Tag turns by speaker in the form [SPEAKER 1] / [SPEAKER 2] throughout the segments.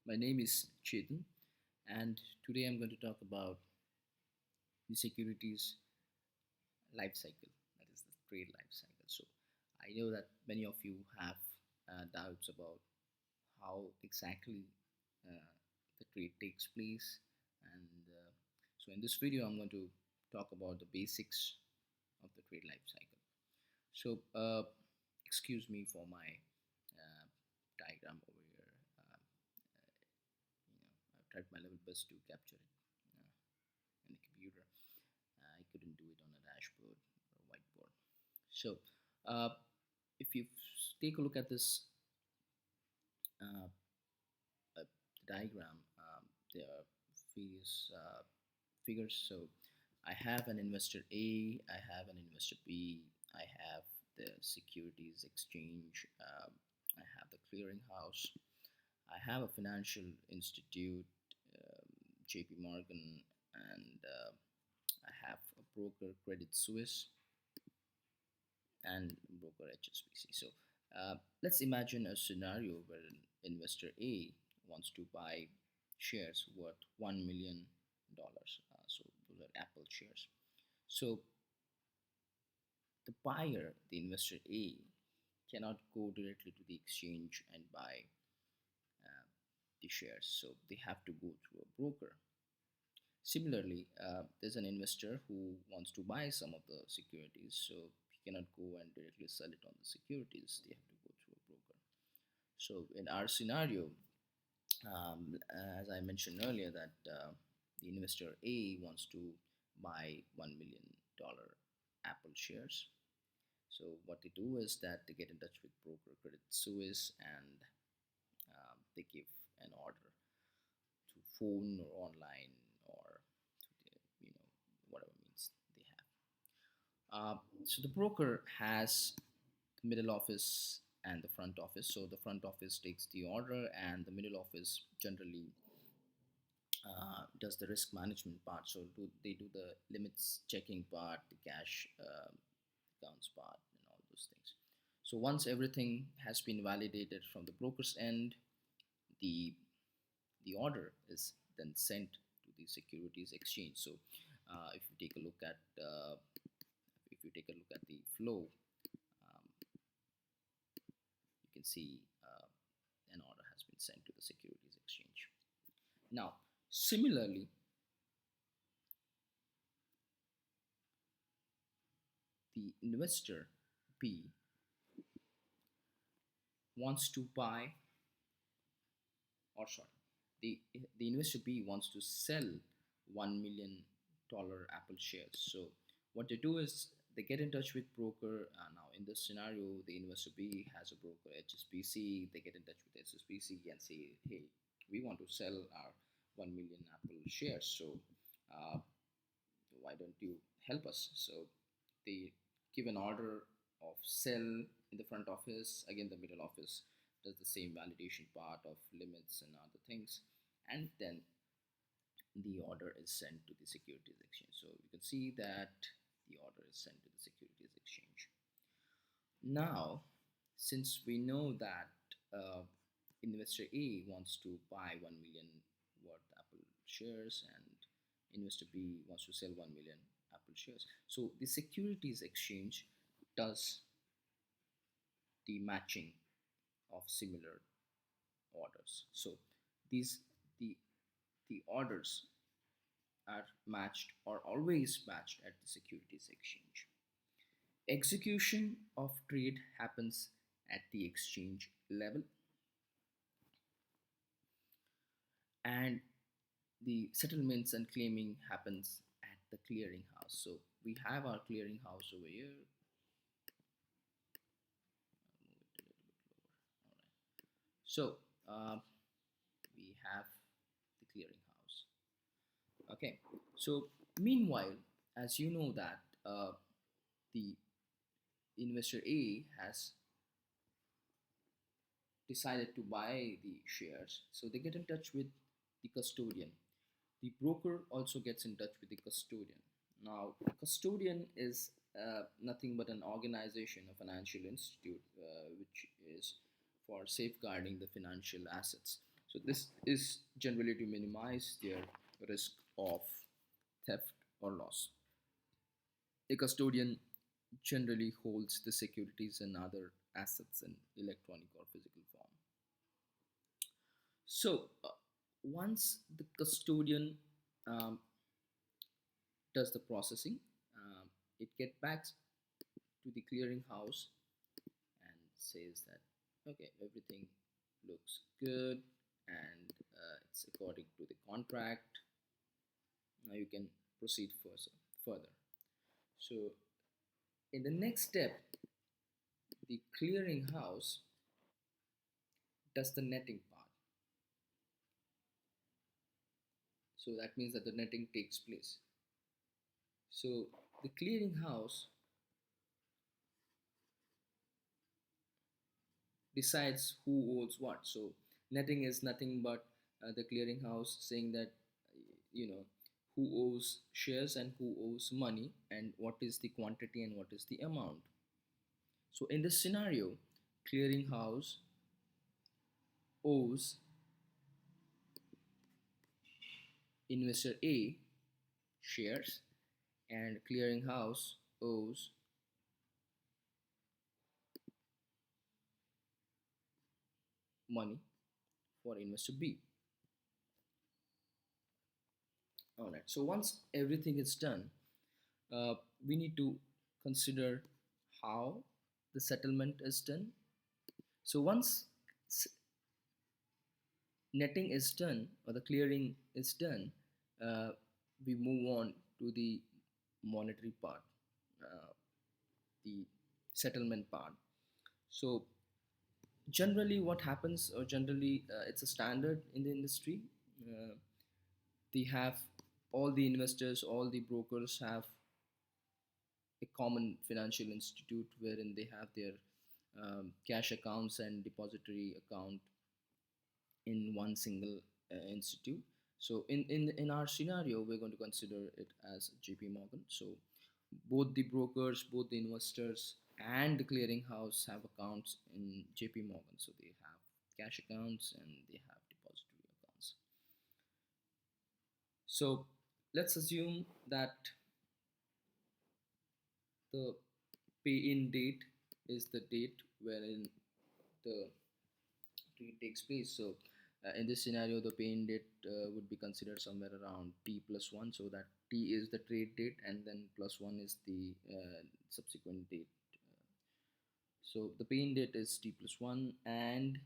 [SPEAKER 1] My name is Chetan, and today I'm going to talk about the securities life cycle, that is the trade life cycle. So, I know that many of you have doubts about how exactly uh, the trade takes place, and so in this video, I'm going to talk about the basics of the trade life cycle. So, excuse me for my uh, diagram over here. I've tried my level best to capture it in the computer. I couldn't do it on a dashboard or a whiteboard. So, uh, if you take a look at this uh, diagram, there are various figures. So, I have an investor A, I have an investor B, I have the securities exchange, I have the clearinghouse, I have a financial institute, um, JP Morgan, and I have a broker, Credit Suisse, and broker HSBC. So let's imagine a scenario where an investor A wants to buy shares worth $1 million. So those are Apple shares. So the buyer, the investor A, cannot go directly to the exchange and buy uh, the shares. So they have to go through a broker. Similarly, there's an investor who wants to buy some of the securities, so he cannot go and directly sell it on the securities. They have to go through a broker. So in our scenario, as I mentioned earlier, that the investor A wants to buy $1 million Apple shares. So what they do is that they get in touch with broker Credit Suisse and they give an order to phone or online or to the, whatever means they have. So the broker has the middle office and the front office. So the front office takes the order, and the middle office generally does the risk management part. So they do the limits checking part, the cash accounts part, and all those things. So once everything has been validated from the broker's end, the the order is then sent to the securities exchange. So if you take a look at the flow, um, you can see an order has been sent to the securities exchange. Now, similarly, the investor B wants to buy, or sorry, the the investor B wants to sell $1 million Apple shares. So what they do is they get in touch with broker. Now in this scenario, the investor B has a broker HSBC. They get in touch with HSBC and say, hey, we want to sell our 1 million Apple shares. So uh, why don't you help us? So they give an order of sell in the front office. Again, the middle office does the same validation part of limits and other things, and then the order is sent to the securities exchange. So you can see that the order is sent to the securities exchange. Now, since we know that investor A wants to buy 1 million worth Apple shares and investor B wants to sell 1 million Apple shares, so the securities exchange does the matching of similar orders. So these the the orders are matched or always matched at the securities exchange. Execution of trade happens at the exchange level, and the settlements and claiming happens at the clearinghouse. So we have our clearinghouse over here. I'll move it a little bit lower. All right. So we have the clearinghouse. Okay. So meanwhile, as you know that the investor A has decided to buy the shares, so they get in touch with the custodian. The broker also gets in touch with the custodian. Now, custodian is nothing but an organization, a financial institute, which is for safeguarding the financial assets. So this is generally to minimize their risk of theft or loss. A custodian generally holds the securities and other assets in electronic or physical form. So once the custodian um, does the processing, it get back to the clearinghouse and says that okay, everything looks good and it's according to the contract. Now you can proceed further. So in the next step, the clearinghouse does the netting part. So that means that the netting takes place. So the clearinghouse decides who owes what. So netting is nothing but the clearinghouse saying that you know who owes shares and who owes money and what is the quantity and what is the amount. So in this scenario, clearinghouse owes investor A shares and clearinghouse owes money for investor B. All right. So once everything is done, uh, we need to consider how the settlement is done. So once netting is done or the clearing is done, uh, we move on to the monetary part, uh, the settlement part. So generally, what happens, or generally, it's a standard in the industry. Uh, they have all the investors, all the brokers have a common financial institute wherein they have their cash accounts and depository account in one single institute. So in our scenario, we're going to consider it as JP Morgan. So both the brokers, both the investors and the clearinghouse have accounts in JP Morgan. So they have cash accounts and they have depository accounts. So let's assume that the pay-in date is the date wherein the trade takes place. So in this scenario, the pay-in date would be considered somewhere around T plus 1. So that T is the trade date and then plus 1 is the subsequent date. So the pay-in date is T plus 1 and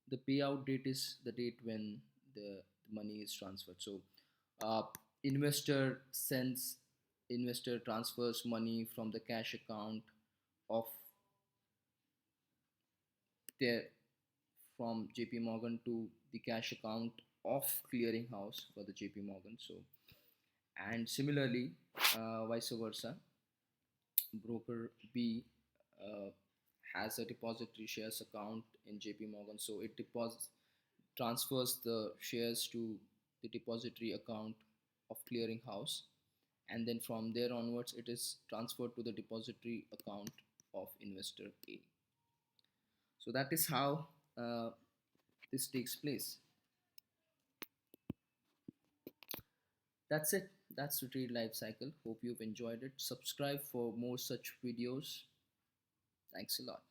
[SPEAKER 1] the payout date is the date when the money is transferred. So uh, investor sends investor transfers money from the cash account of their from JP Morgan to the cash account of clearinghouse for the JP Morgan. So and similarly, vice versa, broker B uh, has a depository shares account in JP Morgan, so it deposits transfers the shares to the depository account of clearinghouse, and then from there onwards it is transferred to the depository account of investor A. So that is how this takes place. That's it. That's the trade life cycle. Hope you've enjoyed it. Subscribe for more such videos. Thanks a lot.